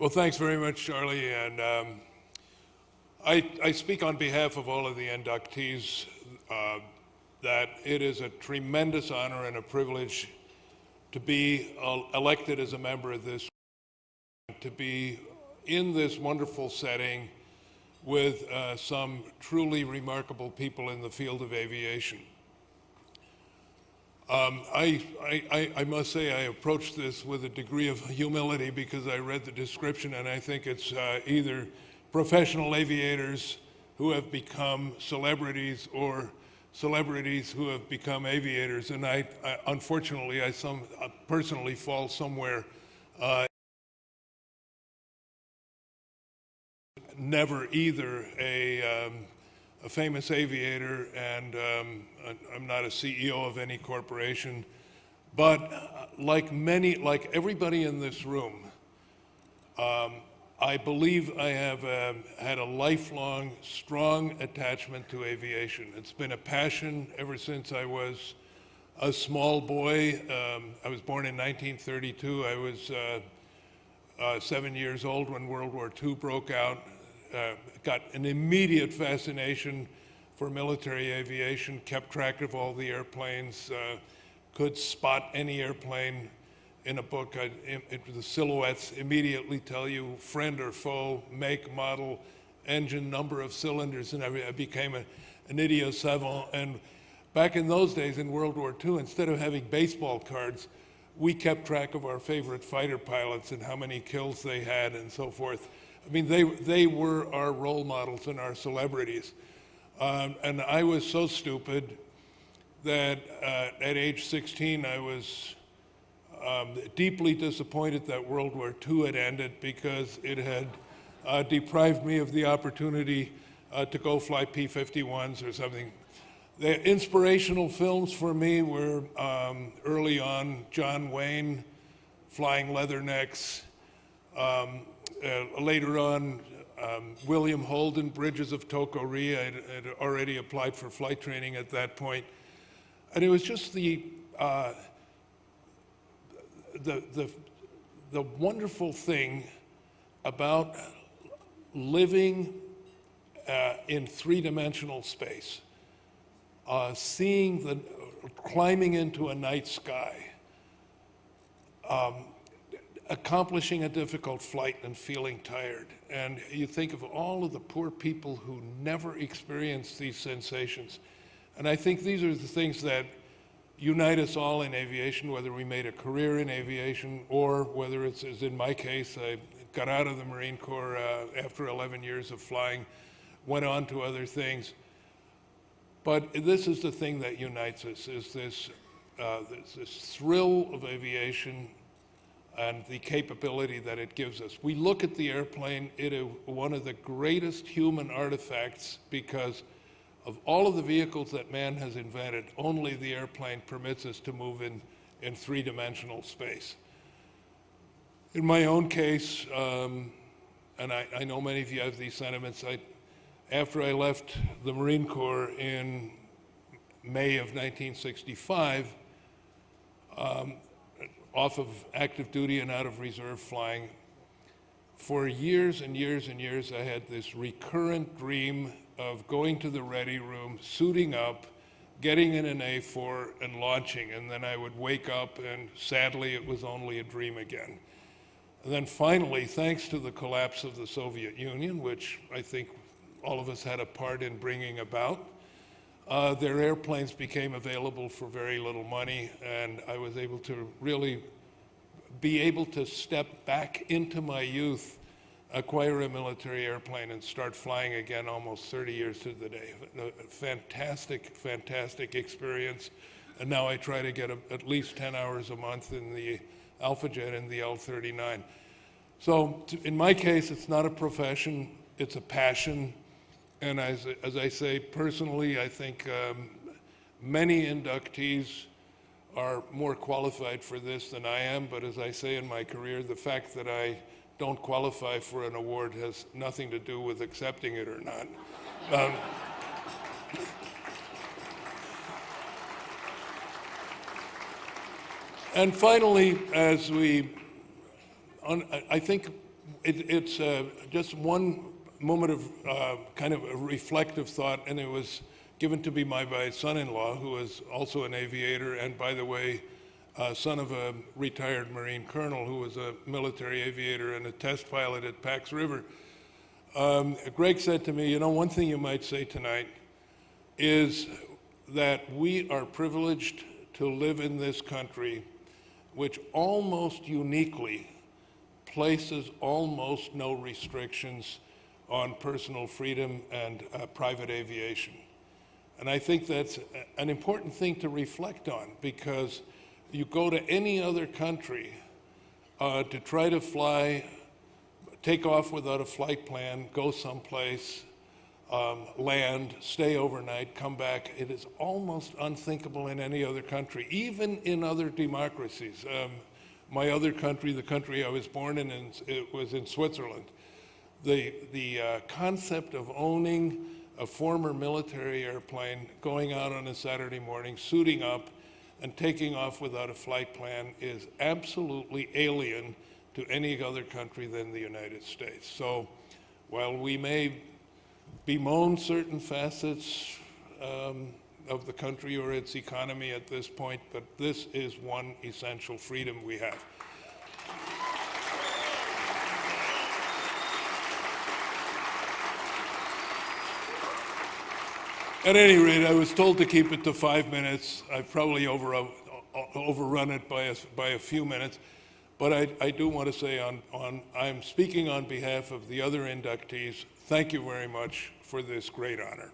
Well, thanks very much, Charlie. And I speak on behalf of all of the inductees that it is a tremendous honor and a privilege to be elected as a member of this, to be in this wonderful setting with some truly remarkable people in the field of aviation. I must say I approached this with a degree of humility because I read the description and I think it's either professional aviators who have become celebrities or celebrities who have become aviators. And unfortunately, I personally fall somewhere never either a famous aviator, and I'm not a CEO of any corporation, but like everybody in this room, I believe I have had a lifelong, strong attachment to aviation. It's been a passion ever since I was a small boy. I was born in 1932. I was 7 years old when World War II broke out. Got an immediate fascination for military aviation, kept track of all the airplanes, could spot any airplane in a book. The silhouettes immediately tell you friend or foe, make, model, engine, number of cylinders, and I became an idiot savant. And back in those days in World War II, instead of having baseball cards, we kept track of our favorite fighter pilots and how many kills they had and so forth. I mean, they were our role models and our celebrities. And I was so stupid that at age 16, I was deeply disappointed that World War II had ended because it had deprived me of the opportunity to go fly P-51s or something. The inspirational films for me were early on John Wayne flying Leathernecks. Later on, William Holden, Bridges of Tokori. I had already applied for flight training at that point. And it was just the wonderful thing about living in three-dimensional space, climbing into a night sky, accomplishing a difficult flight and feeling tired. And you think of all of the poor people who never experience these sensations. And I think these are the things that unite us all in aviation, whether we made a career in aviation or whether it's, as in my case, I got out of the Marine Corps after 11 years of flying, went on to other things. But this is the thing that unites us, is this thrill of aviation and the capability that it gives us. We look at the airplane, it is one of the greatest human artifacts because of all of the vehicles that man has invented, only the airplane permits us to move in three-dimensional space. In my own case, and I know many of you have these sentiments, after I left the Marine Corps in May of 1965, off of active duty and out of reserve flying, for years and years and years, I had this recurrent dream of going to the ready room, suiting up, getting in an A4 and launching, and then I would wake up and sadly it was only a dream again. And then finally, thanks to the collapse of the Soviet Union, which I think all of us had a part in bringing about, their airplanes became available for very little money, and I was able to really be able to step back into my youth, acquire a military airplane, and start flying again almost 30 years to the day. A fantastic, fantastic experience. And now I try to get at least 10 hours a month in the Alpha Jet and the L-39. So in my case, it's not a profession, it's a passion. And as I say, personally, I think many inductees are more qualified for this than I am, but as I say in my career, the fact that I don't qualify for an award has nothing to do with accepting it or not. And finally, I think It's just one moment of kind of a reflective thought, and it was given to me by my son-in-law, who is also an aviator, and by the way, son of a retired Marine colonel who was a military aviator and a test pilot at Pax River. Greg said to me, you know, one thing you might say tonight is that we are privileged to live in this country which almost uniquely places almost no restrictions on personal freedom and private aviation. And I think that's an important thing to reflect on, because you go to any other country to try to fly, take off without a flight plan, go someplace, land, stay overnight, come back. It is almost unthinkable in any other country, even in other democracies. My other country, the country I was born in, it was in Switzerland. The concept of owning a former military airplane, going out on a Saturday morning, suiting up, and taking off without a flight plan is absolutely alien to any other country than the United States. So while we may bemoan certain facets of the country or its economy at this point, but this is one essential freedom we have. At any rate, I was told to keep it to 5 minutes. I've probably overrun it by a few minutes, but I do want to say I'm speaking on behalf of the other inductees. Thank you very much for this great honor.